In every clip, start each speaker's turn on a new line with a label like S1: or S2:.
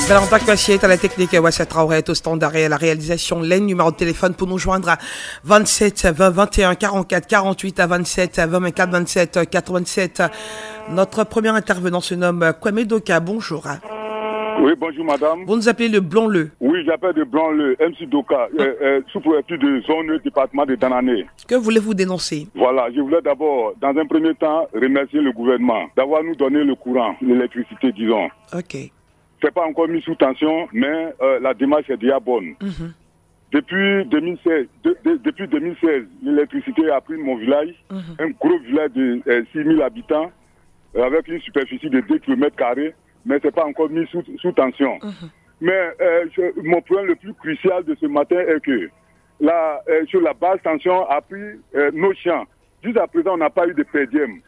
S1: Valentin Coissier est à la technique, Wassia Traoré est au standard et à la réalisation. Les numéros de téléphone pour nous joindre à 27 20 21 44 48 à 27 24 27 87. Notre premier intervenant se nomme Kwame Doka. Bonjour.
S2: Oui, bonjour madame.
S1: Vous nous appelez le Blanc-Le.
S2: Oui, j'appelle de Blanc-Le, MC Doka, sous-préfecture de zone département de Danané.
S1: Que voulez-vous dénoncer?
S2: Voilà, je voulais d'abord, dans un premier temps, remercier le gouvernement d'avoir nous donné le courant, l'électricité, disons.
S1: Ok.
S2: C'est pas encore mis sous tension, mais la démarche est déjà bonne. Depuis 2016, l'électricité a pris mon village, un gros village de 6000 habitants, avec une superficie de 2 km², mais c'est pas encore mis sous tension. Mais mon point le plus crucial de ce matin est que sur la basse tension a pris nos champs. Jusqu'à présent, on n'a pas eu de PDM.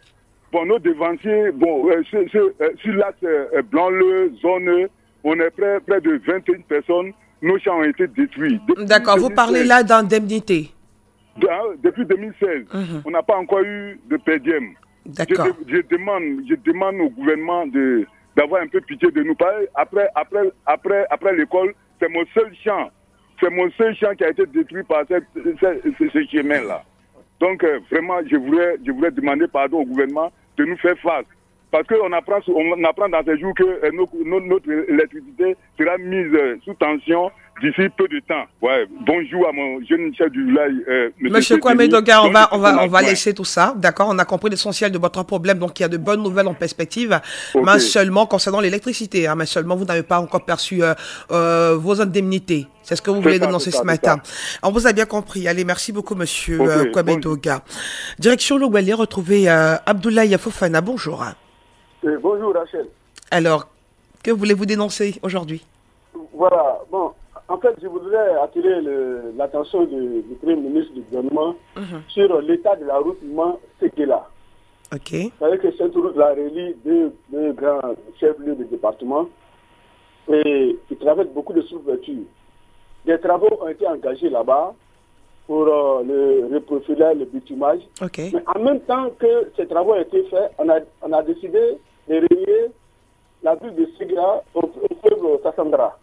S2: Bon, nos devanciers, sur l'axe Blanc-Le, zone, on est près de 21 personnes. Nos champs ont été détruits.
S1: D'accord, vous parlez là d'indemnité.
S2: Depuis 2016, on n'a pas encore eu de PDM.
S1: D'accord.
S2: Je demande au gouvernement d'avoir un peu pitié de nous. Après l'école, c'est mon seul champ. C'est mon seul champ qui a été détruit par ce chemin-là. Donc, vraiment, je voulais demander pardon au gouvernement de nous faire face. Parce qu'on apprend dans ces jours que notre électricité sera mise sous tension d'ici peu de temps. Ouais, bonjour à mon jeune chef du village.
S1: Monsieur Kwame Doka, on va laisser tout ça. D'accord, on a compris l'essentiel de votre problème. Donc, il y a de bonnes nouvelles en perspective. Okay. Mais seulement concernant l'électricité. Hein, mais seulement, vous n'avez pas encore perçu vos indemnités. C'est ce que vous voulez dénoncer ce matin. On vous a bien compris. Allez, merci beaucoup, monsieur Kwame Doka. Direction Logwali, retrouver Abdoulaye Fofana. Bonjour.
S3: Bonjour, Rachel.
S1: Alors, que voulez-vous dénoncer aujourd'hui?
S3: Voilà, bon, en fait, je voudrais attirer l'attention du Premier ministre du gouvernement sur l'état de la route Mans-Séguéla.
S1: Ok.
S3: Vous savez que cette route-là relie deux grands chefs-lieux de département et qui traverse beaucoup de sous-préfectures. Des travaux ont été engagés là-bas pour le reprofilage, le bitumage.
S1: Okay.
S3: Mais en même temps que ces travaux ont été faits, on a décidé de relier la ville de Séguéla au fleuve Sassandra.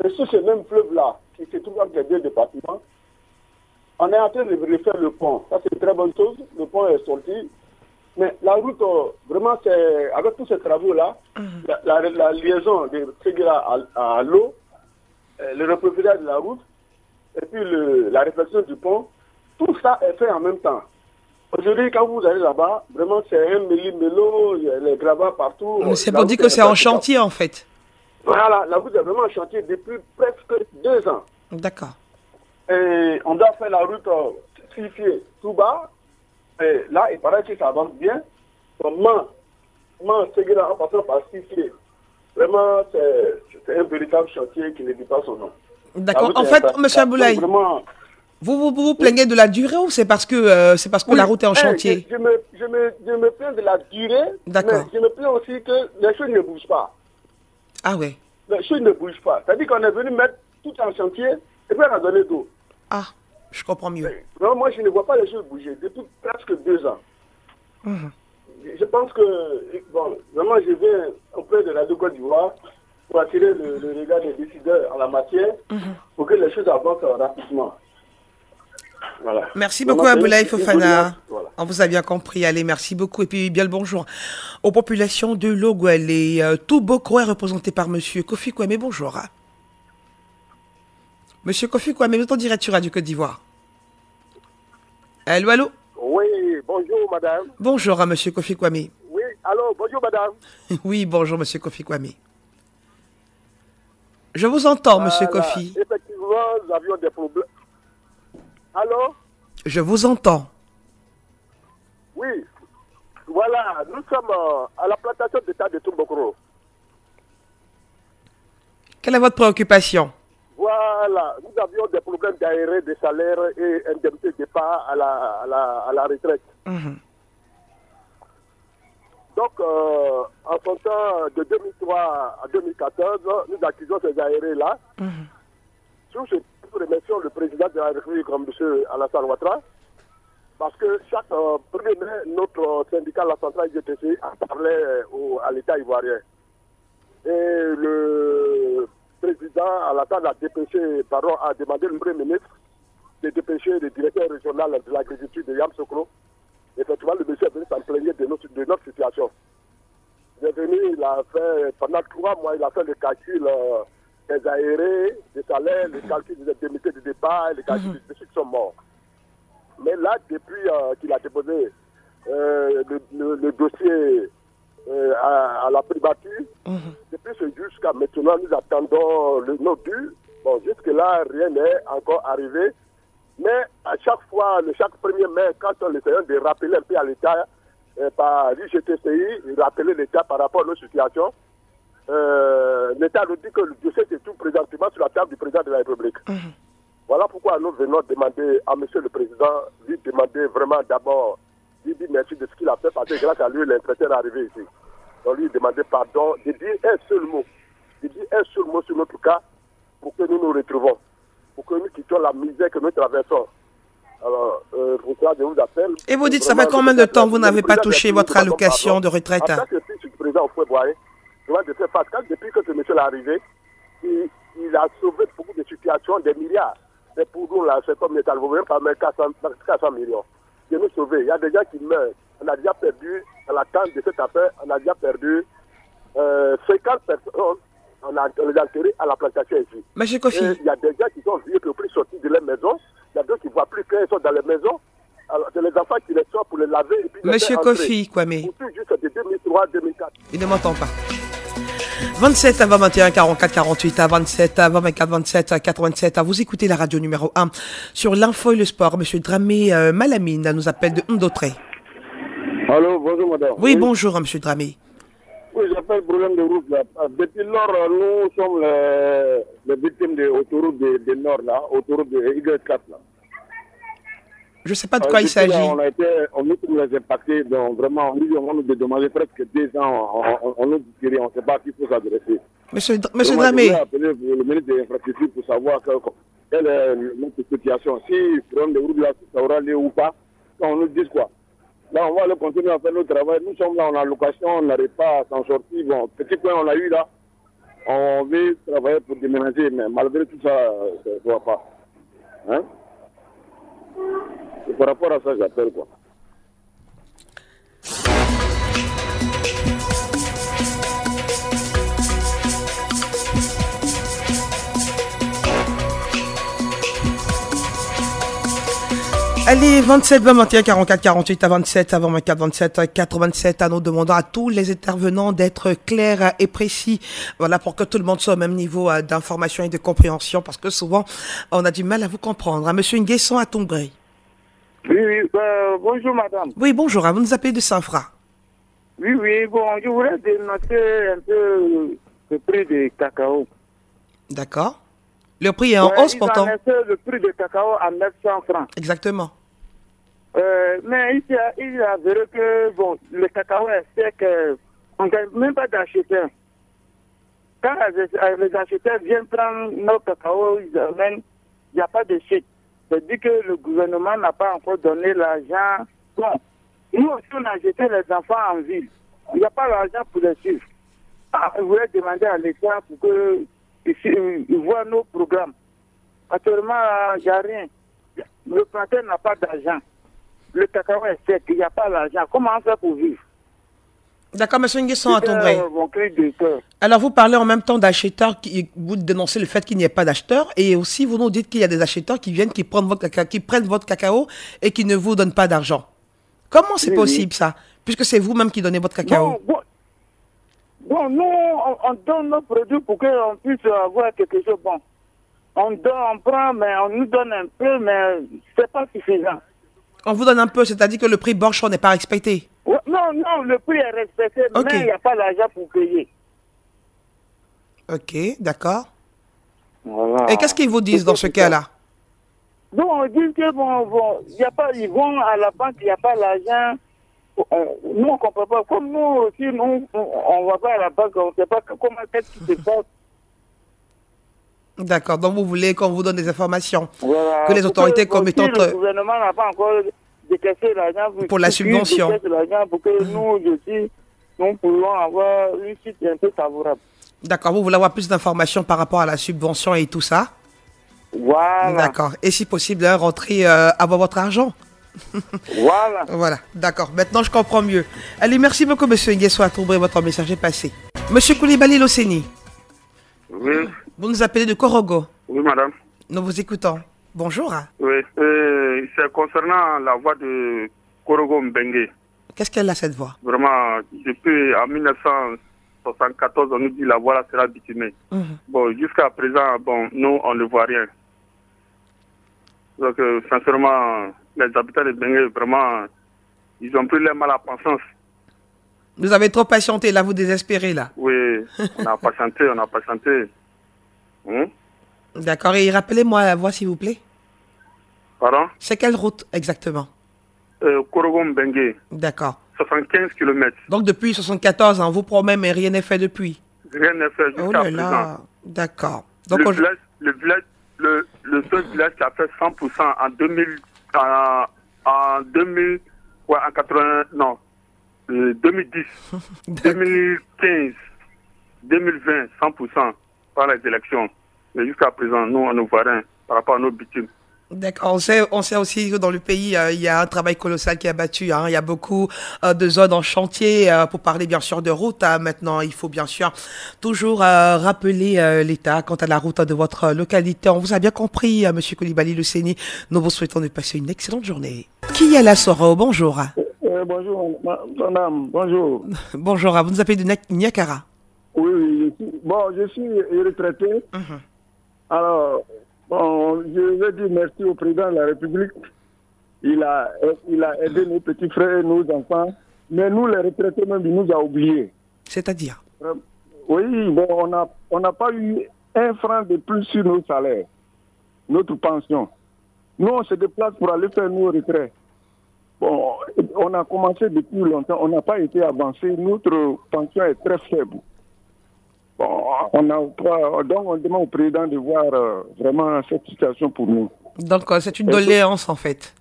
S3: Et sur ce même fleuve-là, qui se trouve entre les deux départements, on est en train de refaire le pont. Ça, c'est une très bonne chose. Le pont est sorti. Mais la route, vraiment, c'est avec tous ces travaux-là, la liaison de Séguéla à l'eau, le reprofilage de la route, et puis la réflexion du pont, tout ça est fait en même temps. Aujourd'hui, quand vous allez là-bas, vraiment, c'est un méli-mélo, il y a les gravats partout.
S1: C'est pour dire que c'est en chantier, en fait.
S3: Voilà, la route est vraiment en chantier depuis presque 2 ans.
S1: D'accord.
S3: Et on doit faire la route Sifié tout bas. Et là, il paraît que ça avance bien. Comment Séguéla en passant par Sifié, vraiment, c'est un véritable chantier qui ne dit pas son nom.
S1: D'accord. En fait, M. Abdoulaye, vous plaignez de la durée ou c'est parce que la route est en chantier?
S3: Je me plains de la durée, mais je me plains aussi que les choses ne bougent pas.
S1: Ah oui.
S3: Les choses ne bougent pas. C'est-à-dire qu'on est venu mettre tout en chantier et puis on a donné d'eau.
S1: Ah, je comprends mieux.
S3: Non, moi, je ne vois pas les choses bouger depuis presque 2 ans. Je pense que, bon, vraiment, je viens auprès de la Côte d'Ivoire pour attirer le regard des décideurs en la matière pour que les choses avancent rapidement. Voilà.
S1: Merci beaucoup, Abdoulaye Fofana. Voilà. On vous a bien compris. Allez, merci beaucoup. Et puis, bien le bonjour aux populations de Logwali. Tout Boko est représenté par monsieur Kofi Kwame. Bonjour. Monsieur Kofi Kwame, vous êtes en direct sur Radio Côte d'Ivoire. Allô, allô?
S4: Oui, bonjour, madame.
S1: Bonjour à monsieur Kofi Kwame.
S4: Oui, allô, bonjour, madame.
S1: Oui, bonjour, monsieur Kofi Kwame. Je vous entends, monsieur Kofi.
S4: Effectivement, nous avions des problèmes. Allô?
S1: Je vous entends.
S4: Oui. Voilà, nous sommes à la plantation d'État de Tombokoro.
S1: Quelle est votre préoccupation?
S4: Voilà, nous avions des problèmes d'arrêt de salaire et indemnité de départ à la retraite. Donc, en son temps, de 2003 à 2014, nous accusons ces arrêts-là. Sur ce, nous remercions le président de la République, comme M. Alassane Ouattara, parce que chaque 1er mai, notre syndicat, la centrale IGTC, parlait à l'État ivoirien. Et président Alassane a demandé le Premier ministre de dépêcher le directeur régional de l'agriculture de Yamoussoukro. Effectivement, le monsieur est venu s'en plaigner de notre situation. Il est venu, il a fait, pendant 3 mois, il a fait le calcul des aérés, des salaires, le calcul des indemnités de départ, le calcul de ceux qui sont morts. Mais là, depuis qu'il a déposé le dossier à la primature, depuis ce jour jusqu'à maintenant, nous attendons nos dûs. Bon, jusque-là, rien n'est encore arrivé. Mais à chaque fois, chaque 1er mai, quand on essaie de rappeler un peu à l'État, par l'IGTCI, rappeler l'État par rapport à nos situations, l'État nous dit que le dossier est tout présentement sur la table du président de la République. Voilà pourquoi nous venons demander à monsieur le président, lui demander vraiment d'abord, lui dire merci de ce qu'il a fait, parce que grâce à lui, l'impression est arrivé ici. Donc lui demander pardon, de dire un seul mot, sur notre cas, pour que nous nous retrouvons, pour que nous quittions la misère que nous traversons. Alors, pour ça, je vous appelle.
S1: Et vous dites, ça fait combien de temps vous n'avez pas touché votre allocation de retraite?
S4: En tant que fils du président Houphouët-Boigny, je vois de faire face. Depuis que ce monsieur est arrivé, il a sauvé beaucoup de situations, des milliards. Mais pour nous, là, c'est comme l'État, vous ne pouvez pas mettre 400 millions. De nous sauver. Il y a des gens qui meurent. On a déjà perdu, à la tente de cette affaire, on a déjà perdu 50 personnes. On les a enterrés à la plantation ici.
S1: Monsieur Kofi.
S4: Il y a des gens qui sont vieux, qui ont pris sortis de leur maison. Il y a d'autres qui ne voient plus qu'ils sont dans les maisons. Alors, c'est les enfants qui les sortent pour les laver. Et puis
S1: Monsieur Kofi, Kwame.
S4: Juste de 2003, 2004.
S1: Il ne m'entend pas. 27 à 21 44 48 à 27 à 24 27 87 à vous écoutez la radio numéro 1 sur l'info et le sport. Monsieur Dramé Malamine nous appelle de Ndotré.
S5: Allô, bonjour madame.
S1: Oui, bonjour monsieur Dramé.
S5: Oui, j'appelle le problème de route là. Depuis lors, nous sommes les victimes de l'autoroute de Nord là, autoroute de Y4 là.
S1: Je ne sais pas de quoi il s'agit.
S5: On nous trouve les impactés, donc vraiment, on nous dédommager presque 2 ans, on nous dit rien, on ne sait pas à qui il faut s'adresser.
S1: Monsieur Dramé.
S5: Je vais appeler le ministre de l'Infrastructure pour savoir quelle est notre situation. Si le problème de route là, ça aura lieu ou pas, quand on nous dit quoi. Là, on va aller continuer à faire notre travail. Nous sommes là en allocation, on n'arrive pas à s'en sortir. Bon, petit point on a eu là, on veut travailler pour déménager, mais malgré tout ça, ça ne va pas. Hein? Et par rapport à ça, j'appelle quoi.
S1: Allez, 27, 21, 44, 48 à 27, à 24, 27, 87, à nous demandant à tous les intervenants d'être clairs et précis. Voilà, pour que tout le monde soit au même niveau d'information et de compréhension, parce que souvent, on a du mal à vous comprendre. Monsieur Nguesson à Tongré.
S6: Oui, bonjour madame.
S1: Oui, bonjour, vous nous appelez de Saint-Fra.
S6: Oui, bon, je voulais dénoncer un peu le prix du cacao.
S1: D'accord. Le prix est en hausse pourtant.
S6: Ils ont laissé le prix du cacao à 900 francs.
S1: Exactement.
S6: Mais il a avéré que bon, le cacao est sec, on ne gagne même pas d'acheteurs. Quand les acheteurs viennent prendre nos cacao, ils amènent, il n'y a pas de chèque. C'est-à-dire que le gouvernement n'a pas encore donné l'argent. Bon, nous aussi on a jeté les enfants en ville. Il n'y a pas l'argent pour les suivre. Je voulais demander à l'État pour que ils voient nos programmes. Actuellement, il n'y a rien. Le planteur n'a pas d'argent. Le cacao est sec, il n'y a pas d'argent. Comment on fait pour vivre?
S1: D'accord, monsieur Nguesson à Tongré.
S6: Mon cri de cœur.
S1: Alors, vous parlez en même temps d'acheteurs, vous dénoncez le fait qu'il n'y ait pas d'acheteurs, et aussi vous nous dites qu'il y a des acheteurs qui viennent, qui prennent votre cacao et qui ne vous donnent pas d'argent. Comment c'est possible ça? Puisque c'est vous-même qui donnez votre cacao.
S6: Bon, nous, on donne nos produits pour qu'on puisse avoir quelque chose de bon. On prend, mais on nous donne un peu, mais c'est pas suffisant.
S1: On vous donne un peu, c'est-à-dire que le prix Borchon n'est pas respecté?
S6: Non, le prix est respecté, mais il n'y a pas l'argent pour payer.
S1: Ok, d'accord.
S6: Voilà.
S1: Et qu'est-ce qu'ils vous disent dans ce cas-là?
S6: Bon, on dit que y a pas, ils vont à la banque, il n'y a pas l'argent. Nous, on ne comprend pas. Comme nous aussi, on ne va pas à la banque, on ne sait pas comment qu'est-ce qui se passe.
S1: D'accord, donc vous voulez qu'on vous donne des informations,
S6: voilà.
S1: Que les autorités compétentes...
S6: Le gouvernement n'a pas encore décaissé l'argent
S1: pour la subvention.
S6: Pour que nous aussi, nous pourrons avoir une suite un peu favorable.
S1: D'accord, vous voulez avoir plus d'informations par rapport à la subvention et tout ça?
S6: Voilà.
S1: D'accord. Et si possible, rentrer avoir votre argent.
S6: Voilà.
S1: Voilà, d'accord. Maintenant, je comprends mieux. Allez, merci beaucoup, monsieur Nguesso Touré. Votre message est passé. Monsieur Koulibaly Loseni.
S4: Oui.
S1: Vous nous appelez de Korogo.
S4: Oui, madame.
S1: Nous vous écoutons. Bonjour.
S4: Oui. C'est concernant la voix de Korogo Mbengue.
S1: Qu'est-ce qu'elle a, cette voix?
S4: Vraiment, depuis en 1974, on nous dit la voie là sera bitumée. Bon, jusqu'à présent, bon, nous, on ne voit rien. Donc, sincèrement, les habitants de Bengue, vraiment, ils ont pris les mal à pensance.
S1: Vous avez trop patienté, là, vous désespérez, là.
S4: Oui, on a patienté, on a patienté.
S1: D'accord, et rappelez-moi la voie, s'il vous plaît.
S4: Pardon?
S1: C'est quelle route, exactement?
S4: Korogo Mbengue.
S1: D'accord.
S4: 75 km.
S1: Donc, depuis 74, on vous promet, mais rien n'est fait depuis.
S4: Rien n'est fait jusqu'à présent.
S1: D'accord. Donc,
S4: le seul village qui a fait 100% en 2000, ouais, en 80, non, 2010, 2015, 2020, 100% par les élections. Mais jusqu'à présent, nous, on ne voit rien par rapport à nos bitumes.
S1: D'accord, on sait aussi que dans le pays, il y a un travail colossal qui est abattu. Il y a beaucoup de zones en chantier. Pour parler bien sûr de route, maintenant, il faut bien sûr toujours rappeler l'État quant à la route de votre localité. On vous a bien compris, monsieur Koulibaly Loseni. Nous vous souhaitons de passer une excellente journée. Qui est la Soro? Bonjour.
S3: Bonjour, madame. Bonjour.
S1: Bonjour, vous nous appelez de Niakara.
S3: Oui, je suis retraité. Alors, bon, je veux dire merci au président de la République. Il a aidé nos petits frères et nos enfants. Mais nous, les retraités, même, il nous a oubliés.
S1: C'est-à-dire?
S3: Oui, bon, on n'a pas eu un franc de plus sur nos salaires, notre pension. Nous, on se déplace pour aller faire nos retraits. Bon, on a commencé depuis longtemps, on n'a pas été avancé. Notre pension est très faible. Bon, donc on demande au président de voir vraiment cette situation pour nous.
S1: Donc c'est une doléance en fait.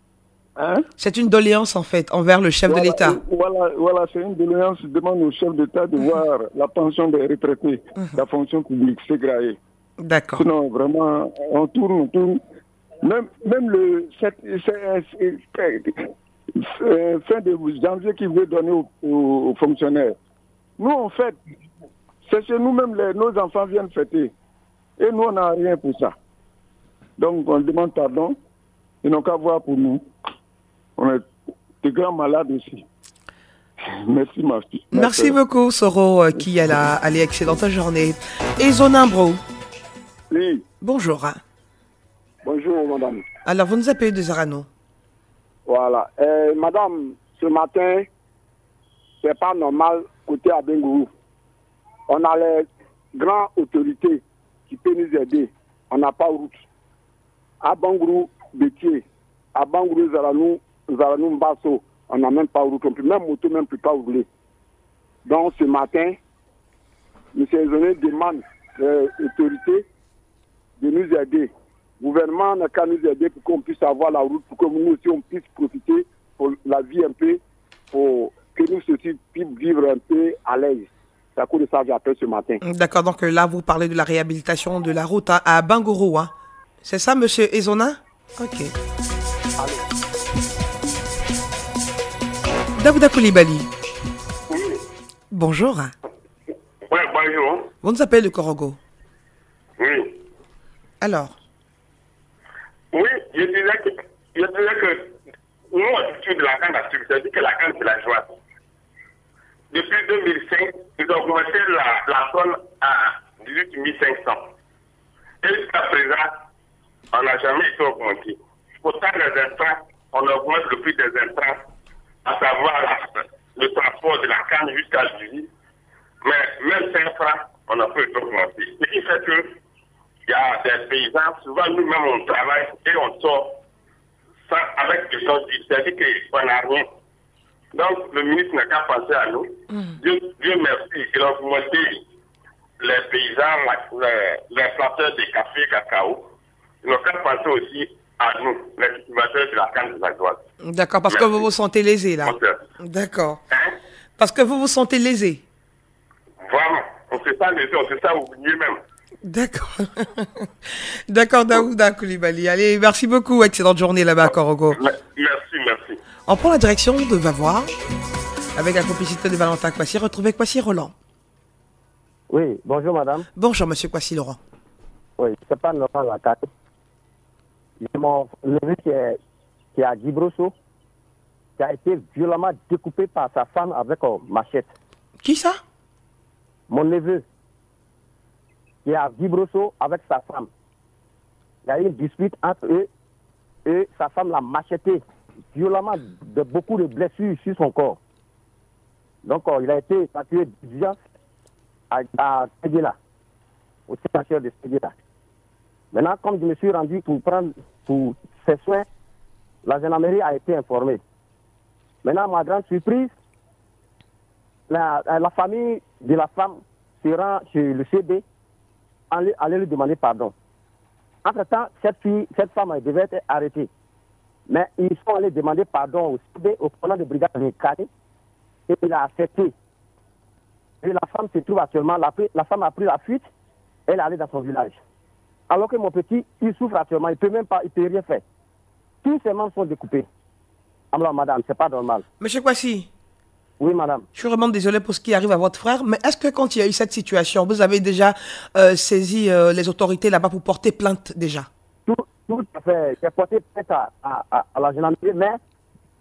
S1: C'est une doléance en fait envers le chef de l'État.
S3: Voilà, c'est une doléance. Je demande au chef d'État de voir la pension des retraités, la fonction publique, c'est grave.
S1: D'accord.
S3: Sinon vraiment, on tourne. Même le fin de janvier qui veut donner aux fonctionnaires. Nous on fait. C'est chez nous-mêmes, nos enfants viennent fêter. Et nous, on n'a rien pour ça. Donc, on demande pardon. Ils n'ont qu'à voir pour nous. On est des grands malades aussi. Merci, ma fille.
S1: Merci beaucoup, Soro, qui est là. Allez, excellente journée. Et Zonambro.
S5: Oui.
S1: Bonjour.
S5: Bonjour, madame.
S1: Alors, vous nous appelez de Zarano.
S5: Voilà. Madame, ce matin, c'est pas normal côté Abengourou. On a les grandes autorités qui peuvent nous aider. On n'a pas de route. À Bangourou, Bétier, à Bangourou, Zaranou, Mbasso, on n'a même pas de route. On peut même moto, même plus pas rouler. Donc ce matin, M. Zoné demande aux autorités de nous aider. Le gouvernement n'a qu'à nous aider pour qu'on puisse avoir la route, pour que nous aussi on puisse profiter pour la vie un peu, pour que nous aussi puissions vivre un peu à l'aise. C'est à cause de ça que j'appelle ce matin.
S1: D'accord, donc là, vous parlez de la réhabilitation de la route à Bangourou. C'est ça, monsieur Ezona? Ok.
S5: Allez.
S1: Daouda Koulibaly.
S5: Oui.
S1: Bonjour.
S5: Oui, bonjour.
S1: Vous nous appelez de Korogo.
S5: Oui.
S1: Alors?
S5: Oui, je disais que nous, au-dessus de la canne à sucre, c'est-à-dire que la canne, c'est la joie. Depuis 2005, ils ont augmenté la tonne à 18 500. Et jusqu'à présent, on n'a jamais été augmenté. Pourtant, les intrants, on augmente le prix des intrants, à savoir le transport de la canne jusqu'à l'usine. Mais même 5 francs, on a pu augmenter. Ce qui fait que il y a des paysans, souvent nous-mêmes on travaille et on sort sans, avec des choses, c'est-à-dire qu'on n'a rien. Donc le ministre n'a qu'à penser à nous. Dieu merci, il a augmenté les paysans, les planteurs de café, cacao. Il n'a qu'à penser aussi à nous, les cultivateurs de la canne de la Joie.
S1: D'accord, parce que vous vous sentez lésé là. D'accord.
S5: Hein?
S1: Parce que vous vous sentez lésé.
S5: Vraiment. On fait ça les on fait ça au nier même.
S1: D'accord. D'accord, Daouda Koulibaly. Allez, merci beaucoup. Excellente journée là-bas à Korogo.
S5: Merci.
S1: On prend la direction de Vavois avec la complicité de Valentin Kwasi. Retrouvez Kwasi Roland.
S7: Oui, bonjour madame.
S1: Bonjour monsieur Kwasi Laurent.
S7: Oui, c'est pas Laurent Lacate. J'ai mon neveu qui est à Djibrosso, qui a été violemment découpé par sa femme avec machette.
S1: Qui ça?
S7: Mon neveu, qui est à Djibrosso avec sa femme. Il y a eu une dispute entre eux et sa femme l'a macheté violemment de beaucoup de blessures sur son corps. Donc il a été évacué d'urgence à Séguéla, au centre de Séguéla. Maintenant, comme je me suis rendu pour ses soins, la gendarmerie a été informée. Maintenant, ma grande surprise, la famille de la femme se rend chez le CB, allait lui demander pardon. Entre-temps, cette femme devait être arrêtée. Mais ils sont allés demander pardon au CB, au commandant de brigade de Kane, et il a accepté. Et la femme se trouve actuellement, la femme a pris la fuite, elle est allée dans son village. Alors que mon petit, il souffre actuellement, il ne peut rien faire. Tous ses membres sont découpés. Alors madame, c'est pas normal.
S1: Monsieur Kwasi.
S7: Oui madame.
S1: Je suis vraiment désolé pour ce qui arrive à votre frère, mais est-ce que quand il y a eu cette situation, vous avez déjà saisi les autorités là-bas pour porter plainte déjà?
S7: Tout à fait. J'ai porté plainte à la gendarmerie, mais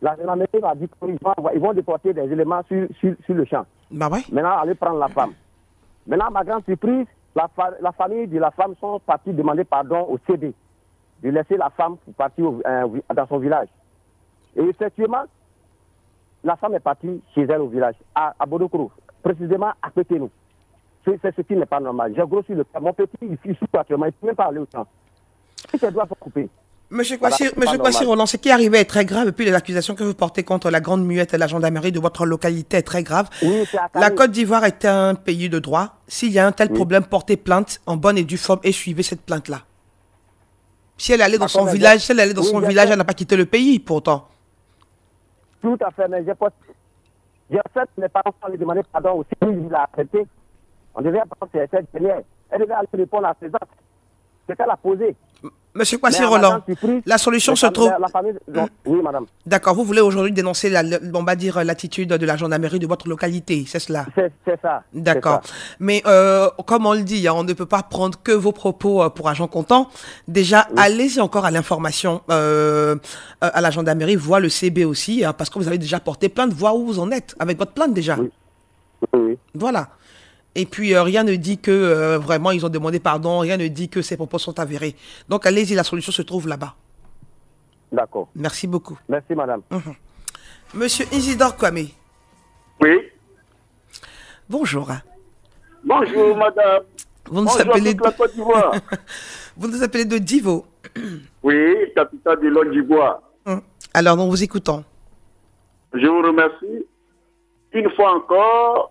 S7: la gendarmerie m'a dit qu'ils vont déporter des éléments sur le champ.
S1: Bah ouais.
S7: Maintenant, aller prendre la femme. Maintenant, ma grande surprise, la famille de la femme sont partis demander pardon au CD, de laisser la femme pour partir dans son village. Et effectivement, la femme est partie chez elle au village, à Bodokoro, précisément à côté de nous. C'est ce qui n'est pas normal. J'ai grossi le cas. Mon petit, il souffre actuellement, il ne peut même pas aller au champ. Si ses doigts sont coupés.
S1: Monsieur Kwasi Roland, ce qui est arrivé est très grave, et puis les accusations que vous portez contre la Grande Muette et la gendarmerie de votre localité est très grave.
S7: Oui,
S1: la Côte d'Ivoire est un pays de droit. S'il y a un tel problème, portez plainte en bonne et due forme et suivez cette plainte-là. Si elle est allée dans son village, elle n'a pas quitté le pays pourtant.
S7: Tout à fait, mais j'ai fait mes parents lui demander pardon aussi, il a accepté. On devait apprendre cette dernière. Elle devait aller répondre à ses actes. C'est qu'elle a posé.
S1: Monsieur Kwasi Roland, la solution se trouve...
S7: Oui, madame.
S1: D'accord, vous voulez aujourd'hui dénoncer, l'attitude de la gendarmerie de votre localité, c'est cela?
S7: C'est ça.
S1: D'accord. Mais comme on le dit, on ne peut pas prendre que vos propos pour agent comptant. Déjà, allez-y encore à l'information à la gendarmerie, voir le CB aussi, parce que vous avez déjà porté plainte, voir où vous en êtes avec votre plainte déjà.
S7: Oui.
S1: Voilà. Et puis, rien ne dit que vraiment ils ont demandé pardon, rien ne dit que ces propos sont avérés. Donc, allez-y, la solution se trouve là-bas.
S7: D'accord.
S1: Merci beaucoup.
S7: Merci, madame.
S1: Monsieur Isidore Kwame.
S5: Oui.
S1: Bonjour.
S5: Bonjour, madame.
S1: Vous nous
S5: Bonjour
S1: appelez
S5: toute la Côte d'Ivoire.
S1: Vous nous appelez de Divo.
S5: Oui, capitale de l'Ôte d'Ivoire.
S1: Alors, nous vous écoutons.
S5: Je vous remercie. Une fois encore,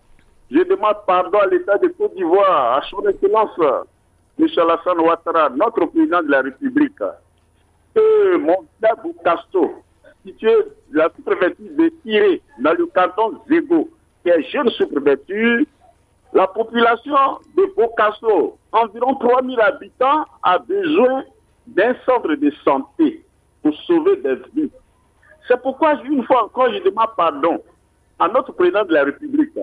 S5: je demande pardon à l'État de Côte d'Ivoire, à son excellence, M. Alassane Ouattara, notre président de la République, que mon Dabou Casto, situé la sous-préfecture de Tiré, dans le canton Zégo, qui est jeune sous-préfecture, la population de Bokasso, environ 3000 habitants, a besoin d'un centre de santé pour sauver des vies. C'est pourquoi, une fois encore, je demande pardon à notre président de la République.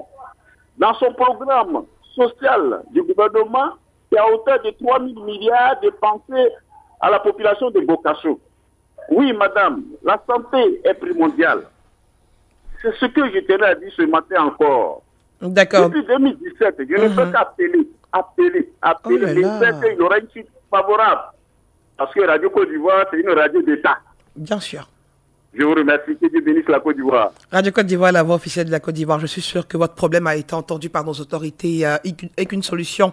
S5: Dans son programme social du gouvernement, qui est à hauteur de 3 000 milliards dépensés à la population de Bokasso. Oui, madame, la santé est primordiale. C'est ce que je tenais à dire ce matin encore.
S1: D'accord.
S5: Depuis 2017, je ne peux qu'appeler j'espère qu'il y aura une suite favorable. Parce que Radio Côte d'Ivoire, c'est une radio d'État.
S1: Bien sûr.
S5: Je vous remercie. Que Dieu bénisse la Côte d'Ivoire.
S1: Radio Côte d'Ivoire, la voix officielle de la Côte d'Ivoire. Je suis sûr que votre problème a été entendu par nos autorités et qu'une solution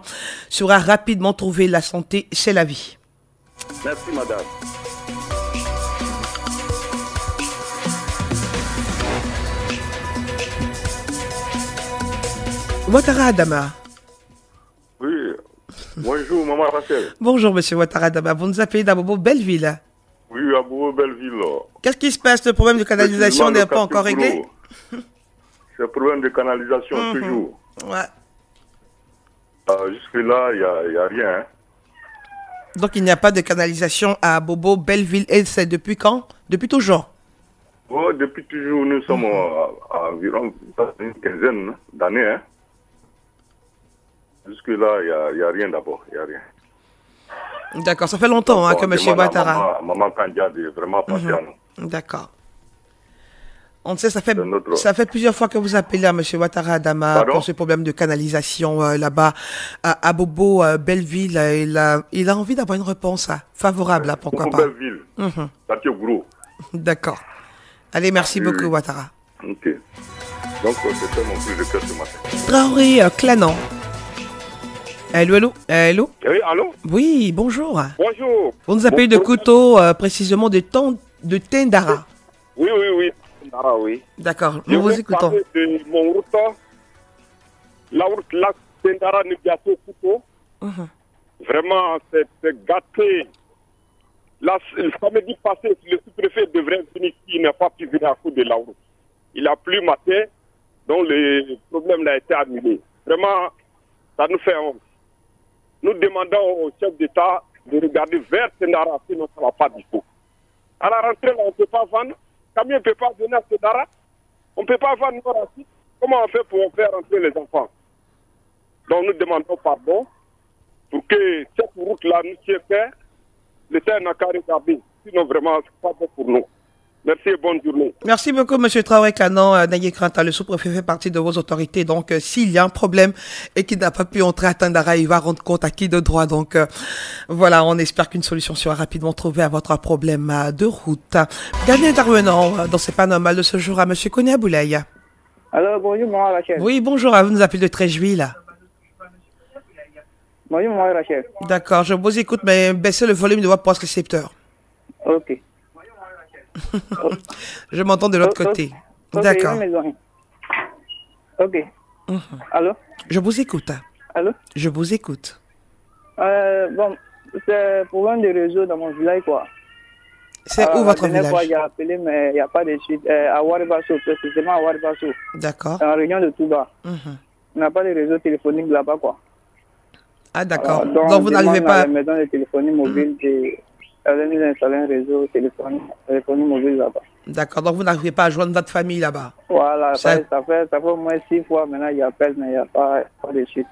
S1: sera rapidement trouvée. La santé, c'est la vie.
S5: Merci, madame.
S1: Ouattara Adama.
S5: Oui. Bonjour, maman Rachel.
S1: Bonjour, monsieur Ouattara Adama. Vous nous appelez d'Abobo Belleville.
S5: Oui, à Bobo Belleville.
S1: Qu'est-ce qui se passe? Le problème de canalisation n'est pas encore réglé?
S5: C'est le problème de canalisation, toujours.
S1: Ouais.
S2: Jusque-là, il n'y a rien. Hein.
S1: Donc, il n'y a pas de canalisation à Bobo, Belleville. Et c'est depuis quand? Depuis toujours?
S2: Oh, depuis toujours, nous sommes à environ une quinzaine d'années. Hein. Jusque-là, il n'y a rien d'abord. Il n'y a rien.
S1: D'accord, ça fait longtemps que M. Ouattara...
S2: Maman Kandia est vraiment passée à nous.
S1: D'accord. On sait, ça fait plusieurs fois que vous appelez à M. Ouattara Adama pour ce problème de canalisation là-bas à Bobo, Belleville. Il a envie d'avoir une réponse favorable, pourquoi pas.
S2: Belleville, ça tient gros.
S1: D'accord. Allez, merci beaucoup, Ouattara.
S2: Ok. Donc, c'était mon plus de cœur ce matin.
S1: Traoré Clanan. Allô?
S8: Oui, allô?
S1: Oui, bonjour.
S8: Bonjour.
S1: Vous nous appelez de Couteau, précisément de Tendara.
S8: Oui. Ah, oui.
S1: D'accord, nous vous écoutons.
S8: Je vais parler de mon route, la route là, Tendara Nibiato Couteau. Vraiment, c'est gâté. Là, le samedi passé, le sous-préfet devrait venir, il n'a pas pu venir à cause de la route. Il a plu matin, donc le problème a été annulé. Vraiment, ça nous fait honte. Nous demandons au chef d'État de regarder vers Tendara, sinon ça ne va pas du tout. À la rentrée, là, on ne peut pas vendre. Camion ne peut pas venir à Tendara. On ne peut pas vendre nos racines. Comment on fait pour faire rentrer les enfants? Donc nous demandons pardon pour que cette route-là nous tient faire. L'État n'a qu'à regarder. Sinon, vraiment, ce n'est pas bon pour nous. Merci et bonne journée.
S1: Merci beaucoup, M. Traoré Canan. Naye Kranta, le sous-préfet fait partie de vos autorités. Donc, s'il y a un problème et qu'il n'a pas pu entrer à Tendara, il va rendre compte à qui de droit. Donc, voilà, on espère qu'une solution sera rapidement trouvée à votre problème de route. Dernier intervenant dans C'est pas normal de ce jour à M. Kone Aboulaye.
S6: Alors, bonjour, moi, Rachel.
S1: Oui, bonjour, vous nous appelez de Tréjeville.
S6: Bonjour, moi, Rachel.
S1: D'accord, je vous écoute, mais baissez le volume de votre poste récepteur.
S6: Ok.
S1: Je m'entends de l'autre côté. D'accord.
S6: Ok. Allô?
S1: Je vous écoute.
S6: Allô?
S1: Je vous écoute.
S6: Bon, c'est pour un des réseaux dans mon village, quoi.
S1: C'est où votre village?
S6: Fois, j'ai appelé, mais il n'y a pas de suite. À Waribasso, précisément à Waribasso.
S1: D'accord.
S6: Dans la région de Touba. On n'a pas de réseau téléphonique là-bas, quoi.
S1: Ah, d'accord. Donc vous n'arrivez pas
S6: à la maison de téléphonie mobile, elle nous installer un réseau téléphonie mobile là-bas.
S1: D'accord, donc vous n'arrivez pas à joindre votre famille là-bas.
S6: Voilà, ça fait au moins 6 fois maintenant, il appelle, mais il n'y a pas de suite.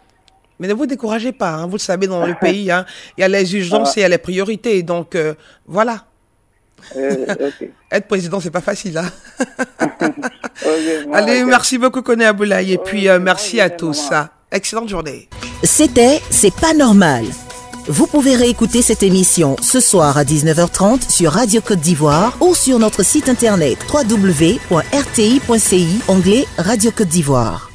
S1: Mais ne vous découragez pas, hein. Vous le savez, dans le pays, hein, il y a les urgences et il y a les priorités, donc voilà.
S6: Okay.
S1: Être président, c'est pas facile. Hein. Allez, merci beaucoup, Kone Aboulaye, et puis merci à tous. Excellente journée.
S9: C'était C'est pas normal. Vous pouvez réécouter cette émission ce soir à 19h30 sur Radio Côte d'Ivoire ou sur notre site internet www.rti.ci, onglet Radio Côte d'Ivoire.